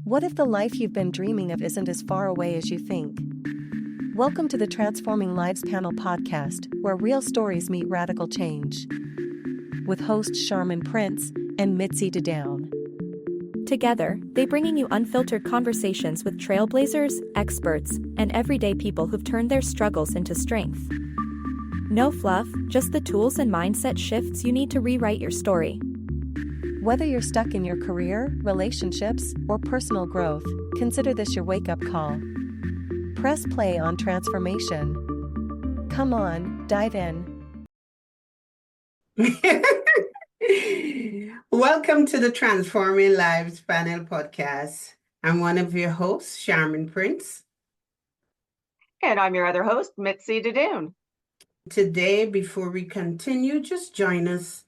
What if the life you've been dreaming of isn't as far away as you think? Welcome to the Transforming Lives Panel podcast, where real stories meet radical change. With hosts Sharmin and Mitzi Dadoun. Together, they bringing you unfiltered conversations with trailblazers, experts, and everyday people who've turned their struggles into strength. No fluff, just the tools and mindset shifts you need to rewrite your story. Whether you're stuck in your career, relationships, or personal growth, consider this your wake-up call. Press play on transformation. Come on, dive in. Welcome to the Transforming Lives Panel podcast. I'm one of your hosts, Sharmin. And I'm your other host, Mitzi Dadoun. Today, before we continue, just join us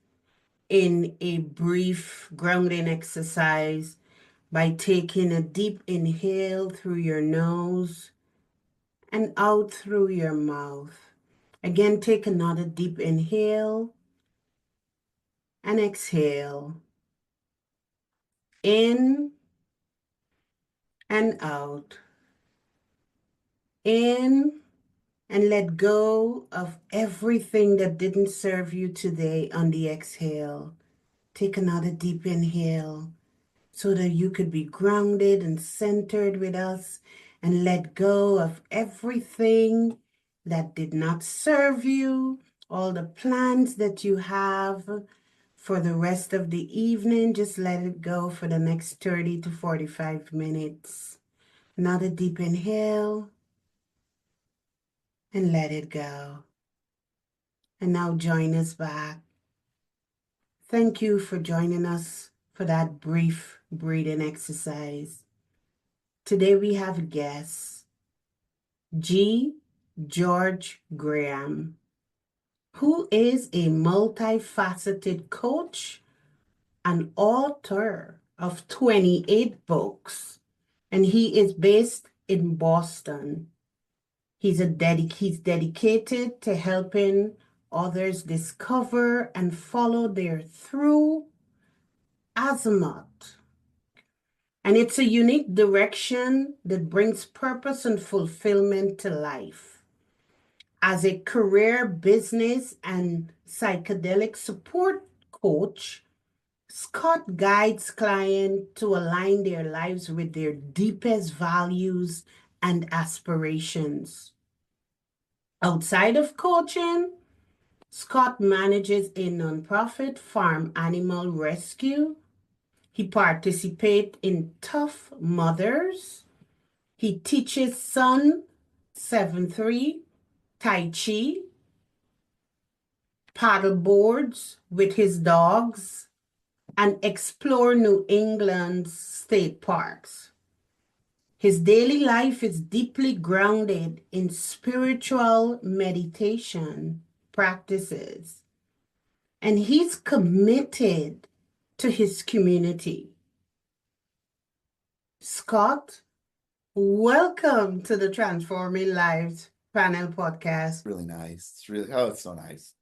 in a brief grounding exercise by taking a deep inhale through your nose and out through your mouth. Again, take another deep inhale and exhale. In and out. In and let go of everything that didn't serve you today on the exhale. Take another deep inhale so that you could be grounded and centered with us and let go of everything that did not serve you, all the plans that you have for the rest of the evening. Just let it go for the next 30 to 45 minutes. Another deep inhale. And let it go. And now join us back. Thank you for joining us for that brief breathing exercise. Today we have a guest, G. George Graham, who is a multi-faceted coach and author of 28 books, and he is based in Boston. He's dedicated to helping others discover and follow their true azimuth. And it's a unique direction that brings purpose and fulfillment to life. As a career, business, and psychedelic support coach, Scott guides clients to align their lives with their deepest values and aspirations. Outside of coaching, Scott manages a nonprofit farm animal rescue. He participates in Tough Mothers. He teaches Sun 7-3, Tai Chi, paddle boards with his dogs, and explore New England's state parks. His daily life is deeply grounded in spiritual meditation practices, and he's committed to his community. Scott, welcome to the Transforming Lives Panel podcast. Really nice. It's so nice.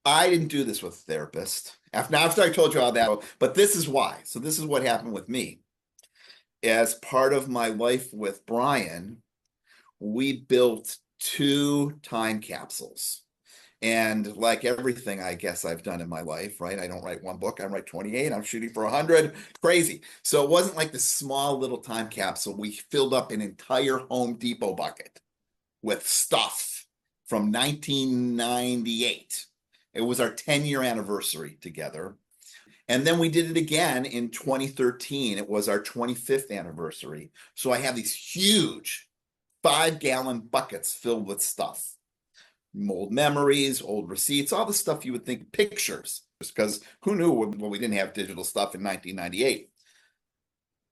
I didn't do this with a therapist. After I told you all that, but this is why. So this is what happened with me. As part of my life with Brian, we built 2 time capsules. And like everything I guess I've done in my life, right? I don't write 1 book, I write 28. I'm shooting for 100. Crazy. So it wasn't like this small little time capsule. We filled up an entire Home Depot bucket with stuff from 1998. It was our 10-year anniversary together. And then we did it again in 2013. It was our 25th anniversary. So I have these huge 5-gallon buckets filled with stuff. Old memories, old receipts, all the stuff you would think, pictures. Because who knew when we didn't have digital stuff in 1998.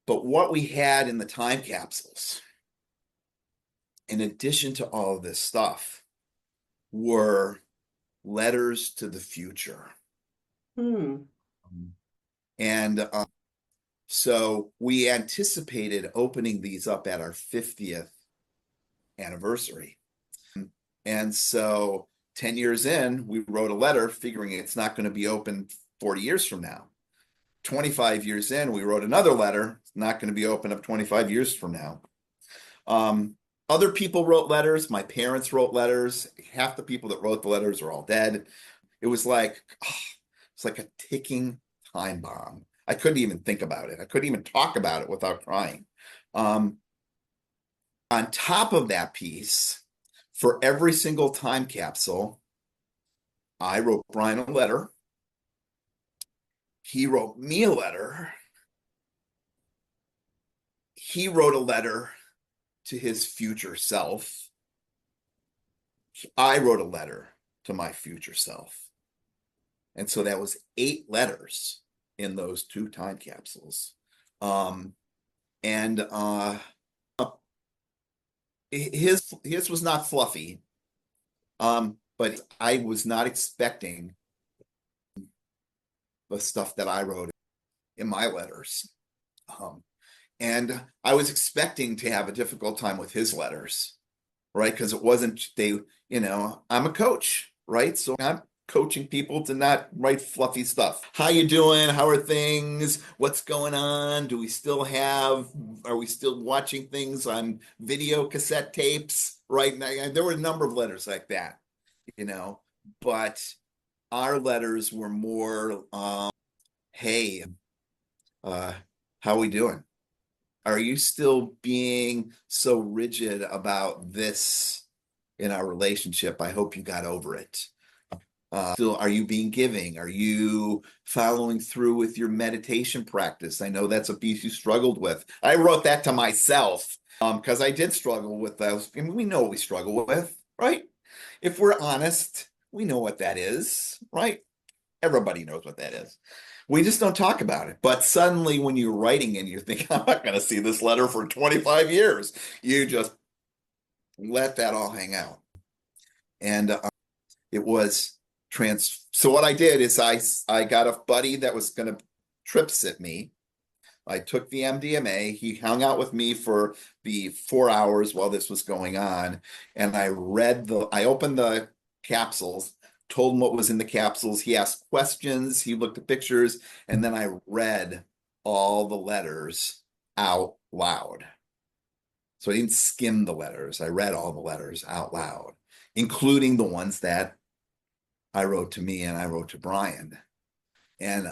But what we had in the time capsules, in addition to all of this stuff, were letters to the future. And so we anticipated opening these up at our 50th anniversary. And so 10 years in, we wrote a letter figuring it's not going to be open 40 years from now. 25 years in, we wrote another letter. It's not going to be opened up 25 years from now. Other people wrote letters. My parents wrote letters. Half the people that wrote the letters are all dead. It was like, it's like a ticking time bomb. I couldn't even think about it. I couldn't even talk about it without crying. On top of that piece, for every single time capsule, I wrote Brian a letter. He wrote me a letter. He wrote a letter to his future self. I wrote a letter to my future self. And so that was 8 letters in those 2 time capsules. His was not fluffy, but I was not expecting the stuff that I wrote in my letters. And I was expecting to have a difficult time with his letters, right? Because it wasn't, I'm a coach, right? So I'm coaching people to not write fluffy stuff. How you doing? How are things? What's going on? Are we still watching things on video cassette tapes, right? Now, there were a number of letters like that, but our letters were more, hey, how are we doing? Are you still being so rigid about this in our relationship? I hope you got over it. Are you being giving? Are you following through with your meditation practice? I know that's a piece you struggled with. I wrote that to myself because I did struggle with those. I mean, we know what we struggle with, right? If we're honest, we know what that is, right? Everybody knows what that is. We just don't talk about it. But suddenly when you're writing and you're thinking, I'm not going to see this letter for 25 years, you just let that all hang out. And it was so what I did is I got a buddy that was going to trip sit me. I took the MDMA. He hung out with me for the 4 hours while this was going on. And I opened the capsules, told him what was in the capsules. He asked questions. He looked at pictures. And then I read all the letters out loud. So I didn't skim the letters. I read all the letters out loud, including the ones that I wrote to me and I wrote to Brian. And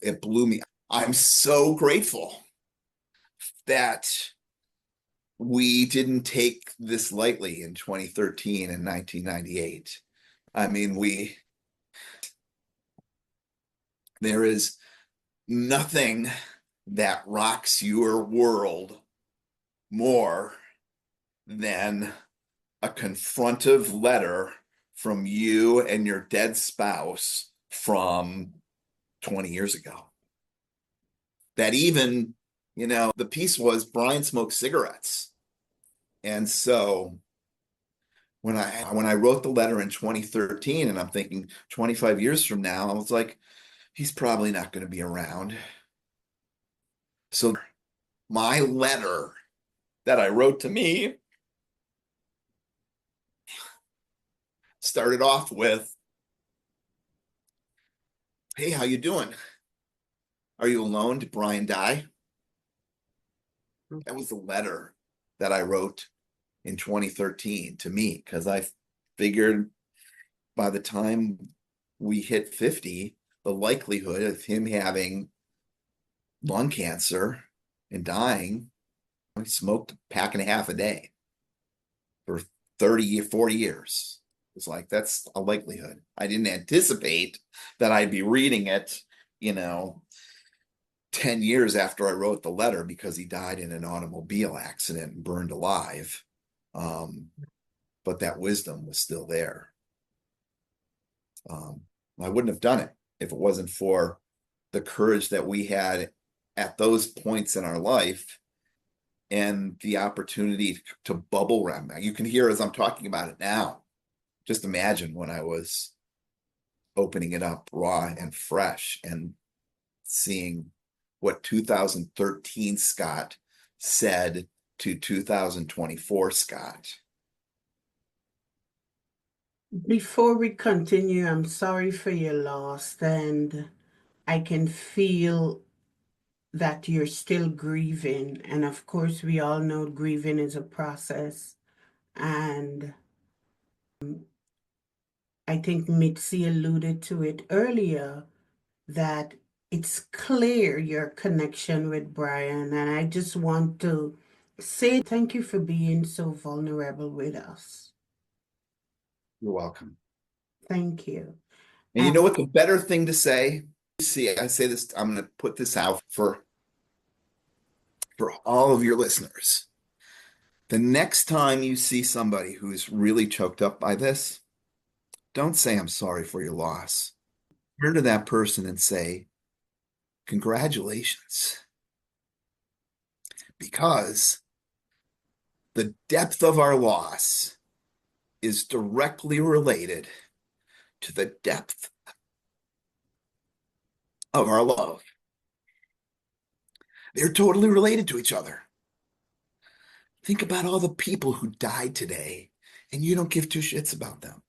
it blew me. I'm so grateful that we didn't take this lightly in 2013 and 1998. I mean, there is nothing that rocks your world more than a confrontive letter from you and your dead spouse from 20 years ago. That even, the piece was Brian smoked cigarettes. And so when I wrote the letter in 2013, and I'm thinking 25 years from now, I was like, he's probably not going to be around. So my letter that I wrote to me started off with, hey, how you doing? Are you alone? Did Brian die? That was the letter that I wrote in 2013 to me, because I figured by the time we hit 50, the likelihood of him having lung cancer and dying, he smoked a pack and a half a day for 40 years. It's like, that's a likelihood. I didn't anticipate that I'd be reading it, 10 years after I wrote the letter, because he died in an automobile accident and burned alive. But that wisdom was still there. I wouldn't have done it if it wasn't for the courage that we had at those points in our life and the opportunity to bubble wrap. You can hear as I'm talking about it now. Just imagine when I was opening it up raw and fresh and seeing what 2013 Scott said to 2024 Scott. Before we continue, I'm sorry for your loss, and I can feel that you're still grieving. And of course, we all know grieving is a process. And I think Mitzi alluded to it earlier that it's clear your connection with Brian. And I just want to say thank you for being so vulnerable with us. You're welcome. Thank you. And you know what the better thing to say? See, I say this, I'm going to put this out for all of your listeners. The next time you see somebody who's really choked up by this, don't say, I'm sorry for your loss. Turn to that person and say, congratulations. Because the depth of our loss is directly related to the depth of our love. They're totally related to each other. Think about all the people who died today and you don't give two shits about them.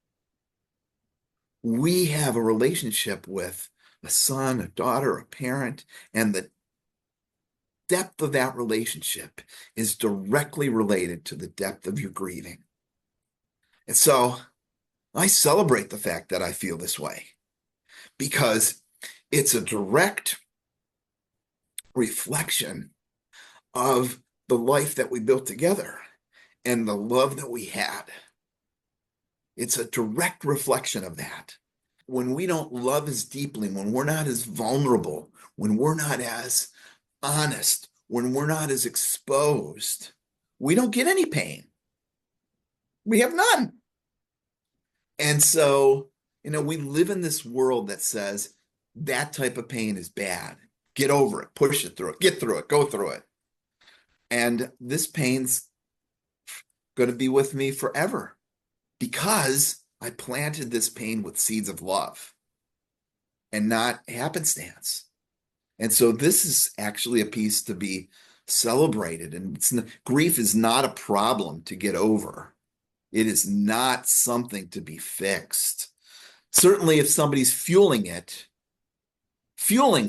We have a relationship with a son, a daughter, a parent, and the depth of that relationship is directly related to the depth of your grieving. And so I celebrate the fact that I feel this way because it's a direct reflection of the life that we built together and the love that we had. It's a direct reflection of that. When we don't love as deeply, when we're not as vulnerable, when we're not as honest, when we're not as exposed, we don't get any pain. We have none. And so, we live in this world that says that type of pain is bad. Get over it, push it through it, get through it, go through it. And this pain's going to be with me forever because I planted this pain with seeds of love and not happenstance. And so this is actually a piece to be celebrated. And grief is not a problem to get over. It is not something to be fixed. Certainly if somebody's fueling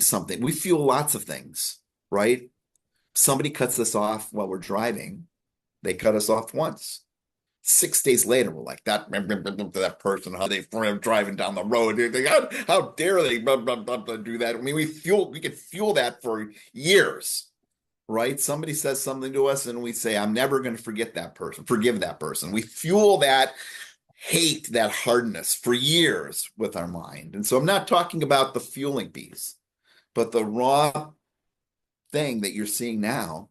something, we fuel lots of things, right? Somebody cuts us off while we're driving. They cut us off once. 6 days later, we're like, that person, how they driving down the road. How dare they do that? I mean, we can fuel that for years, right? Somebody says something to us and we say, I'm never going to forgive that person. We fuel that hate, that hardness for years with our mind. And so I'm not talking about the fueling piece, but the raw thing that you're seeing now,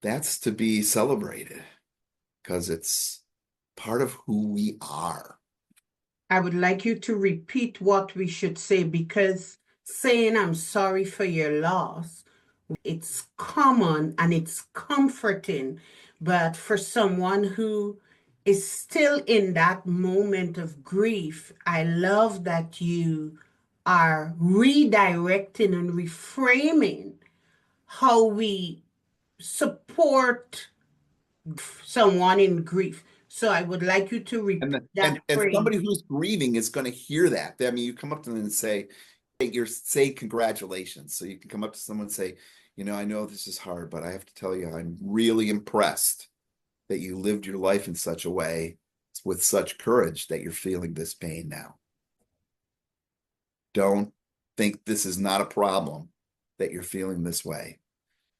that's to be celebrated because it's part of who we are. I would like you to repeat what we should say because saying I'm sorry for your loss, it's common and it's comforting. But for someone who is still in that moment of grief, I love that you are redirecting and reframing how we support someone in grief. So I would like you to repeat that and phrase. somebody who's grieving is going to hear that. I mean, you come up to them and say congratulations. So you can come up to someone and say, I know this is hard, but I have to tell you, I'm really impressed that you lived your life in such a way with such courage that you're feeling this pain now. Don't think this is not a problem that you're feeling this way.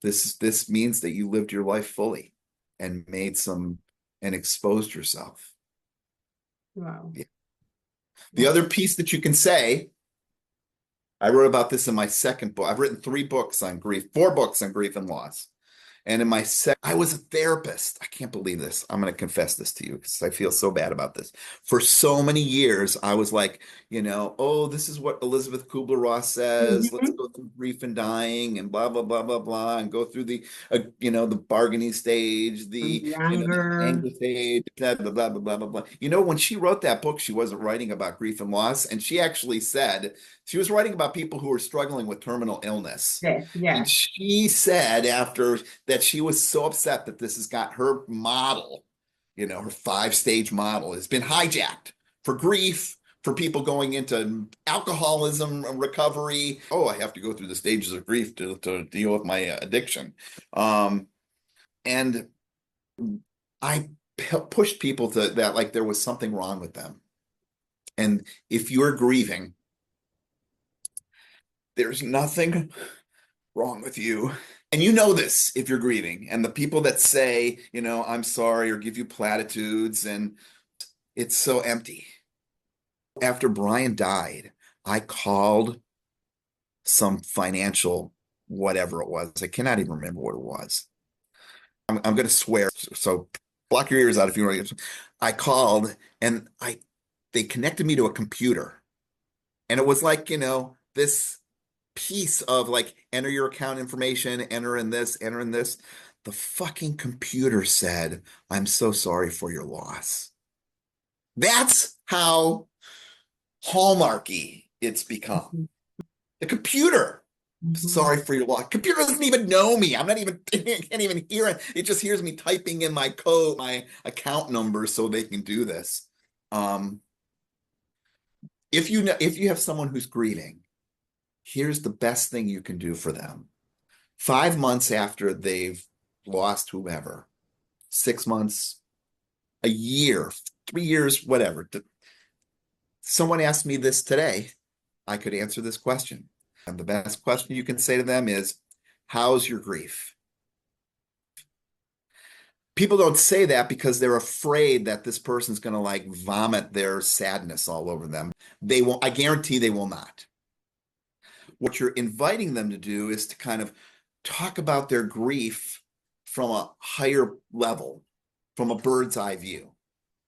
This means that you lived your life fully and and exposed yourself. Wow. Yeah. The other piece that you can say, I wrote about this in my second book. I've written 4 books on grief and loss. And in I was a therapist. I can't believe this. I'm going to confess this to you because I feel so bad about this. For so many years, I was like, this is what Elizabeth Kubler-Ross says. Let's go through grief and dying and blah, blah, blah, blah, blah, and go through the, the bargaining stage, the anger stage, blah, blah, blah, blah, blah, blah. When she wrote that book, she wasn't writing about grief and loss. And she actually said she was writing about people who were struggling with terminal illness. Yeah. And she said after that she was so upset that this has got her model, her 5-stage model has been hijacked for grief, for people going into alcoholism recovery. Oh, I have to go through the stages of grief to deal with my addiction. And I pushed people to that, like there was something wrong with them. And if you're grieving, there's nothing wrong with you. And you know this if you're grieving. And the people that say, I'm sorry, or give you platitudes, and it's so empty. After Brian died, I called some financial whatever it was. I cannot even remember what it was. I'm going to swear, so block your ears out if you want to. I called and they connected me to a computer, and it was like, this piece of like, enter your account information, enter in this. The fucking computer said, "I'm so sorry for your loss." That's how hallmarky it's become. The computer. Sorry for your loss. Computer doesn't even know me. Can't even hear it. It just hears me typing in my code, my account number, so they can do this. If you have someone who's grieving, here's the best thing you can do for them. 5 months after they've lost whomever, 6 months, a year, 3 years, whatever. Someone asked me this today. I could answer this question. And the best question you can say to them is, how's your grief? People don't say that because they're afraid that this person's going to like vomit their sadness all over them. They won't. I guarantee they will not. What you're inviting them to do is to kind of talk about their grief from a higher level, from a bird's eye view.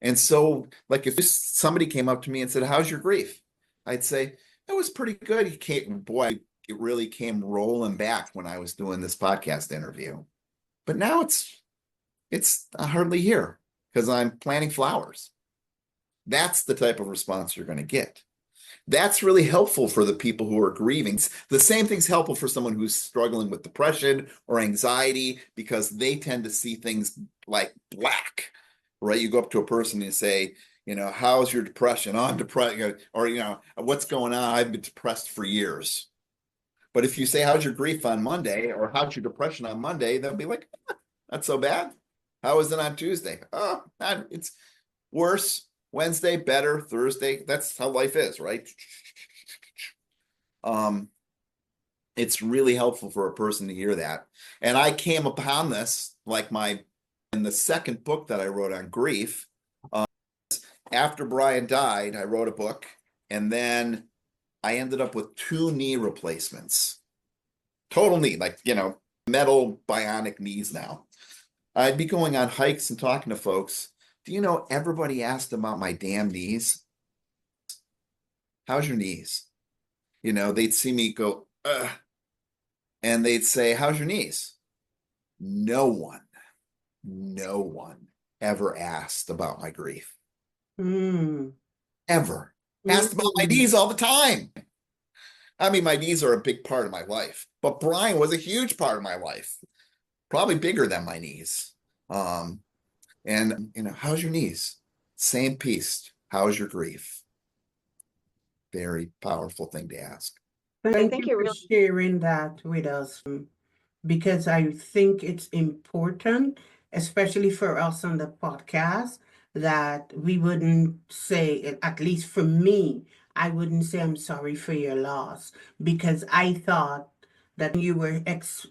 And so, like, if somebody came up to me and said, "How's your grief?" I'd say, "It was pretty good." It really came rolling back when I was doing this podcast interview. But now it's hardly here because I'm planting flowers. That's the type of response you're going to get. That's really helpful for the people who are grieving. The same thing's helpful for someone who's struggling with depression or anxiety, because they tend to see things like black, right? You go up to a person and say, how's your depression? Oh, I'm depressed. Or, what's going on? I've been depressed for years. But if you say, how's your grief on Monday, or how's your depression on Monday, they'll be like, not so bad. How is it on Tuesday? Oh, it's worse. Wednesday, better. Thursday, that's how life is, right? It's really helpful for a person to hear that. And I came upon this, in the second book that I wrote on grief. After Brian died, I wrote a book, and then I ended up with 2 knee replacements. Total knee, metal bionic knees now. I'd be going on hikes and talking to folks. Do you know, everybody asked about my damn knees? How's your knees? They'd see me go, ugh, and they'd say, how's your knees? No one ever asked about my grief. Ever. Asked about my knees all the time. I mean, my knees are a big part of my life, but Brian was a huge part of my life, probably bigger than my knees. And how's your knees? Same piece. How's your grief? Very powerful thing to ask. Thank you for sharing that with us, because I think it's important, especially for us on the podcast, that we wouldn't say, at least for me, I wouldn't say I'm sorry for your loss, because I thought that you were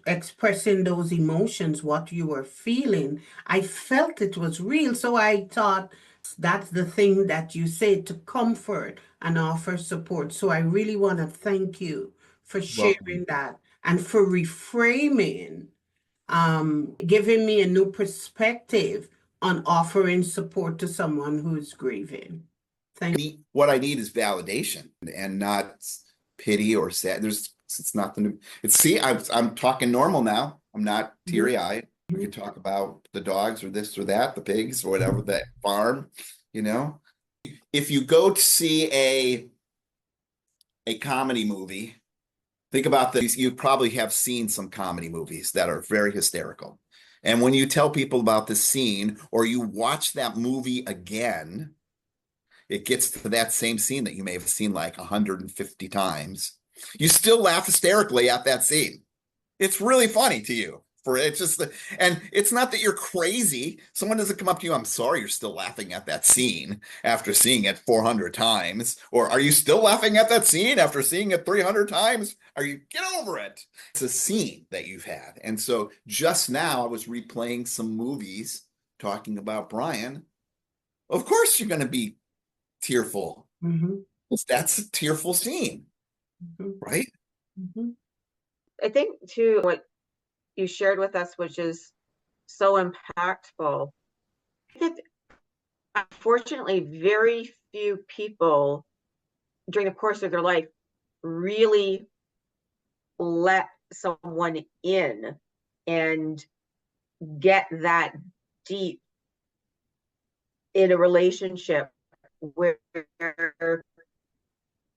expressing those emotions, what you were feeling. I felt it was real. So I thought that's the thing that you say, to comfort and offer support. So I really want to thank you for sharing that and for reframing, giving me a new perspective on offering support to someone who's grieving. Thank you. What I need is validation and not pity or sad. It's not the new. I'm talking normal now. I'm not teary-eyed. We can talk about the dogs or this or that, the pigs or whatever, that farm. If you go to see a comedy movie, think about this. You probably have seen some comedy movies that are very hysterical. And when you tell people about the scene, or you watch that movie again, it gets to that same scene that you may have seen like 150 times, you still laugh hysterically at that scene. It's really funny to you. And it's not that you're crazy. Someone doesn't come up to you, I'm sorry you're still laughing at that scene after seeing it 400 times. Or are you still laughing at that scene after seeing it 300 times? Get over it. It's a scene that you've had. And so just now I was replaying some movies talking about Brian. Of course you're going to be tearful. That's a tearful scene, right? I think too, what you shared with us, which is so impactful, that unfortunately very few people during the course of their life really let someone in and get that deep in a relationship where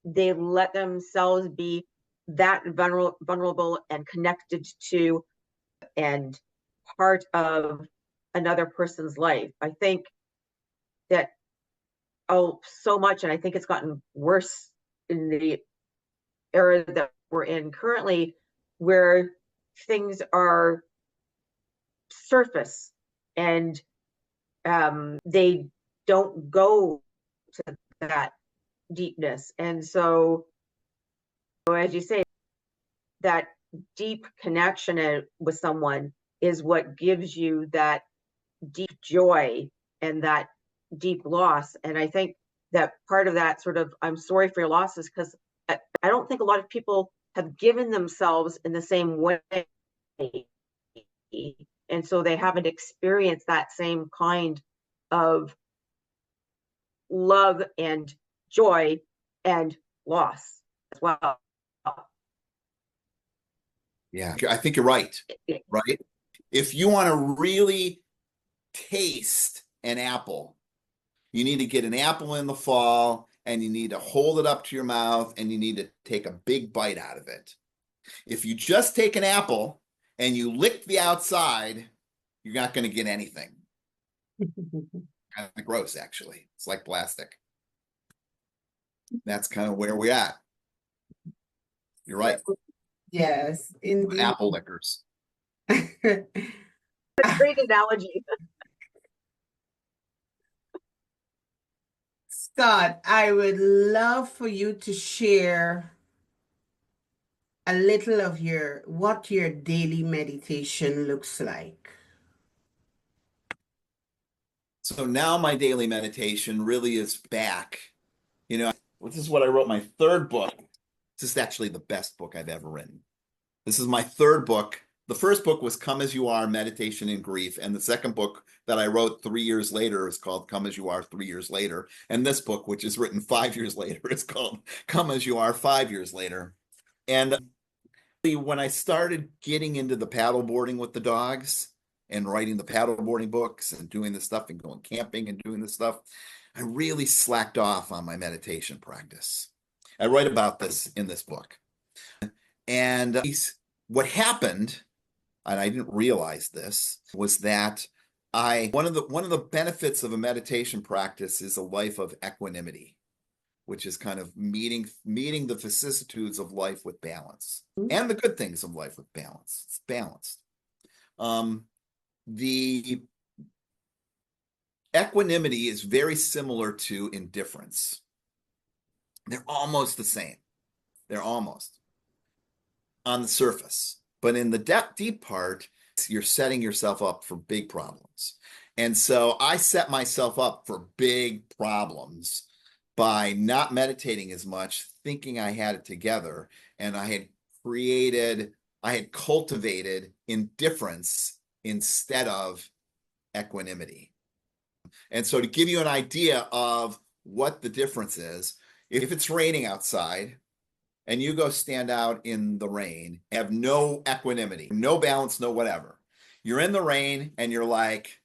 they let themselves be that vulnerable and connected to and part of another person's life. I think that so much, and I think it's gotten worse in the era that we're in currently, where things are surface and they don't go to that deepness. And so, as you say, that deep connection with someone is what gives you that deep joy and that deep loss. And I think that part of that sort of, I'm sorry for your losses, because I don't think a lot of people have given themselves in the same way. And so they haven't experienced that same kind of love and joy and loss as well. Yeah, I think you're right. Right? If you want to really taste an apple, you need to get an apple in the fall and you need to hold it up to your mouth and you need to take a big bite out of it. If you just take an apple and you lick the outside, you're not going to get anything. Kind of gross, actually. It's like plastic. That's kind of where we're at. You're right. Yes, indeed. Apple lickers. Great analogy. Scott, I would love for you to share a little of what your daily meditation looks like. So now my daily meditation really is back. This is what I wrote my third book. This is actually the best book I've ever written. This is my third book. The first book was Come As You Are, Meditation in Grief. And the second book that I wrote 3 years later is called Come As You Are 3 years later. And this book, which is written 5 years later, is called Come As You Are 5 years later. And when I started getting into the paddleboarding with the dogs and writing the paddleboarding books and doing this stuff and going camping and doing this stuff, I really slacked off on my meditation practice. I write about this in this book. And what happened, and I didn't realize this, was that one of the benefits of a meditation practice is a life of equanimity, which is kind of meeting the vicissitudes of life with balance and the good things of life with balance. It's balanced. The equanimity is very similar to indifference. They're almost the same. They're almost on the surface. But in the deep part, you're setting yourself up for big problems. And so I set myself up for big problems by not meditating as much, thinking I had it together. And I had cultivated indifference instead of equanimity. And so to give you an idea of what the difference is, if it's raining outside and you go stand out in the rain, have no equanimity, no balance, no whatever. You're in the rain and you're like,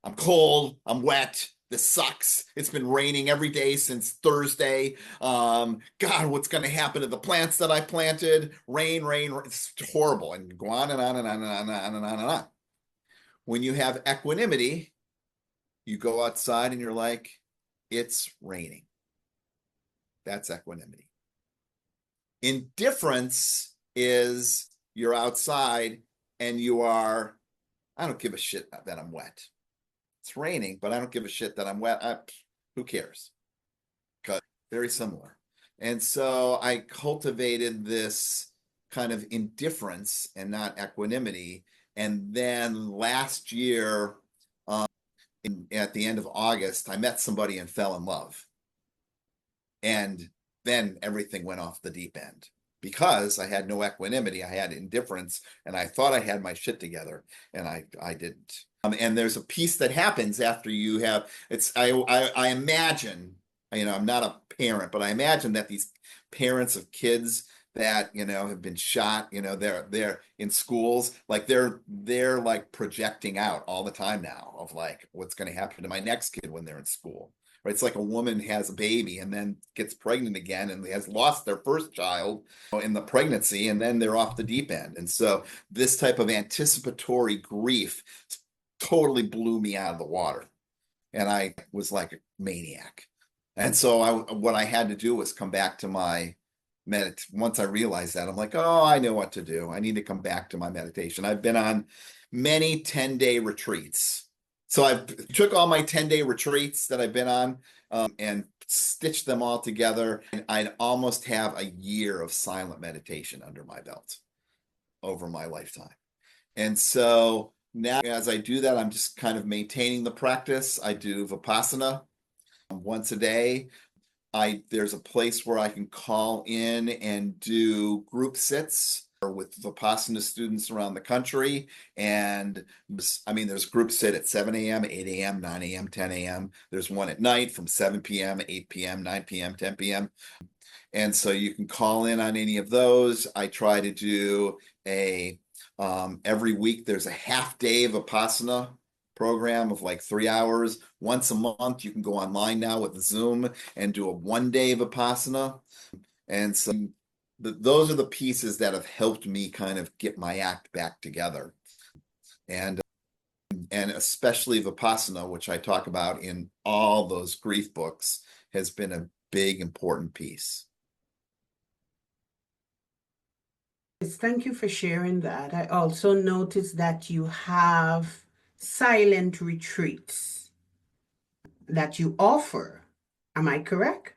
I'm cold, I'm wet, this sucks. It's been raining every day since Thursday. God, what's going to happen to the plants that I planted? Rain, it's horrible. And go on and on and on and on and on and on and on. When you have equanimity, you go outside and you're like, it's raining. That's equanimity. Indifference is you're outside and you are, I don't give a shit that I'm wet. It's raining, but I don't give a shit that I'm wet. Who cares? Very similar. And so I cultivated this kind of indifference and not equanimity. And then last year, at the end of August, I met somebody and fell in love. And then everything went off the deep end because I had no equanimity. I had indifference and I thought I had my shit together and I didn't. And there's a piece that happens after you have, I imagine, I'm not a parent, but I imagine that these parents of kids that, have been shot, they're in schools, like they're like projecting out all the time now of like, what's going to happen to my next kid when they're in school. Right? It's like a woman has a baby and then gets pregnant again and has lost their first child in the pregnancy and then they're off the deep end. And so this type of anticipatory grief totally blew me out of the water. And I was like a maniac. And so what I had to do was come back to my once I realized that, I'm like, oh, I know what to do. I need to come back to my meditation. I've been on many 10-day retreats. So I took all my 10-day retreats that I've been on and stitched them all together. And I'd almost have a year of silent meditation under my belt over my lifetime. And so now as I do that, I'm just kind of maintaining the practice. I do Vipassana once a day. There's a place where I can call in and do group sits with Vipassana students around the country. And there's group sit at 7 a.m., 8 a.m., 9 a.m., 10 a.m. There's one at night from 7 p.m., 8 p.m., 9 p.m., 10 p.m. And so you can call in on any of those. I try to do every week, there's a half day of Vipassana program of like 3 hours. Once a month, you can go online now with Zoom and do a 1 day of Vipassana. And so those are the pieces that have helped me kind of get my act back together. And especially Vipassana, which I talk about in all those grief books, has been a big, important piece. Thank you for sharing that. I also noticed that you have silent retreats that you offer. Am I correct?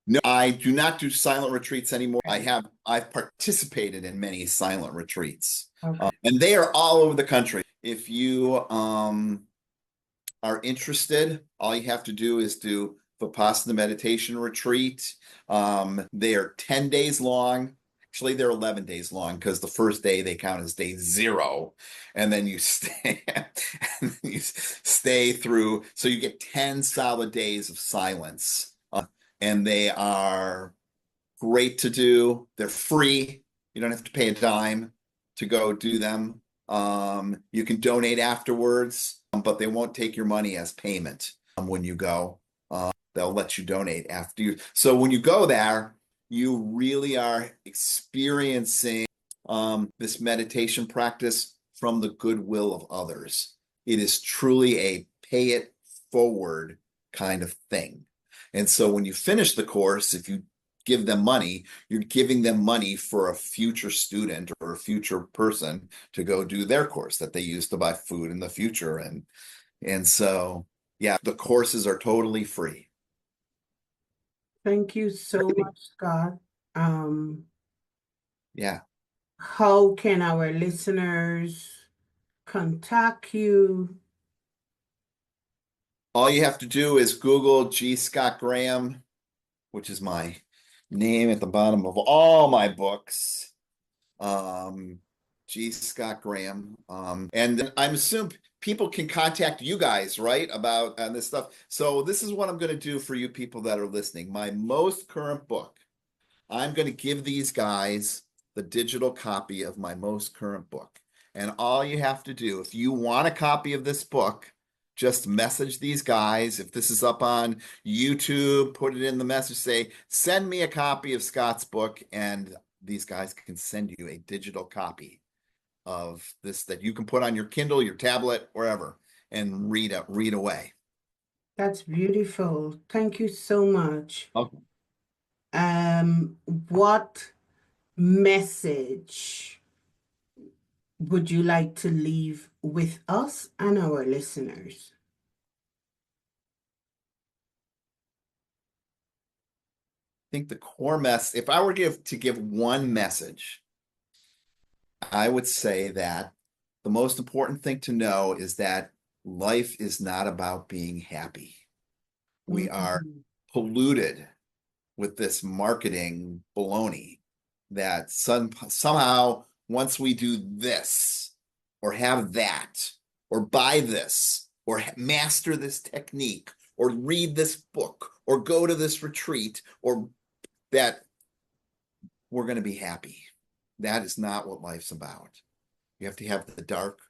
No, I do not do silent retreats anymore. I've participated in many silent retreats. Okay. And they are all over the country. If you are interested, all you have to do is do Vipassana meditation retreat. They are 10 days long. Actually, they're 11 days long because the first day they count as day 0. And then you stay through. So you get 10 solid days of silence. And they are great to do. They're free. You don't have to pay a dime to go do them. You can donate afterwards, but they won't take your money as payment when you go. They'll let you donate after you. So when you go there, you really are experiencing this meditation practice from the goodwill of others. It is truly a pay it forward kind of thing. And so when you finish the course, if you give them money, you're giving them money for a future student or a future person to go do their course that they use to buy food in the future. And so, yeah, the courses are totally free. Thank you so much, Scott. Yeah. How can our listeners contact you? All you have to do is Google G. Scott Graham, which is my name at the bottom of all my books. G. Scott Graham. And then I'm assuming people can contact you guys, right, about this stuff. So this is what I'm going to do for you people that are listening. My most current book, I'm going to give these guys the digital copy of my most current book. And all you have to do, if you want a copy of this book, just message these guys. If this is up on YouTube, put it in the message, say, send me a copy of Scott's book, and these guys can send you a digital copy of this that you can put on your Kindle, your tablet, wherever, and read away. That's beautiful. Thank you so much. Okay. What message would you like to leave with us and our listeners? I think the core if I were to give one message, I would say that the most important thing to know is that life is not about being happy. We are polluted with this marketing baloney that somehow once we do this or have that or buy this or master this technique or read this book or go to this retreat or that we're going to be happy. That is not what life's about. You have to have the dark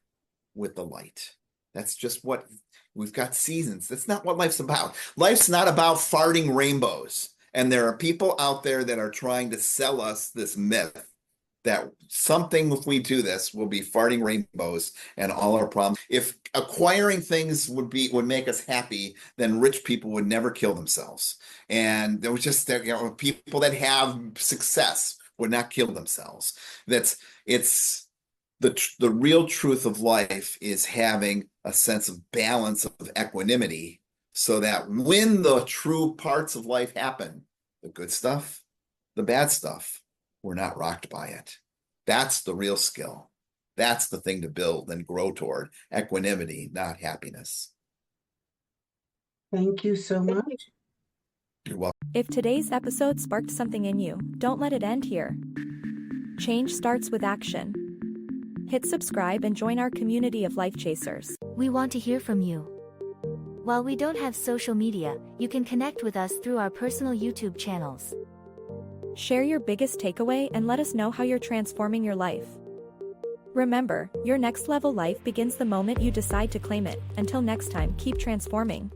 with the light. That's just what we've got seasons. That's not what life's about. Life's not about farting rainbows. And there are people out there that are trying to sell us this myth that something, if we do this, will be farting rainbows and all our problems. If acquiring things would make us happy, then rich people would never kill themselves. And there was just people that have success would not kill themselves. It's the real truth of life is having a sense of balance, of equanimity, so that when the true parts of life happen, the good stuff, the bad stuff, we're not rocked by it. That's the real skill. That's the thing to build and grow toward, equanimity, not happiness. Thank you so much. You're welcome. If today's episode sparked something in you, don't let it end here. Change starts with action. Hit subscribe and join our community of life chasers. We want to hear from you. While we don't have social media, you can connect with us through our personal YouTube channels. Share your biggest takeaway and let us know how you're transforming your life. Remember, your next level life begins the moment you decide to claim it. Until next time, keep transforming.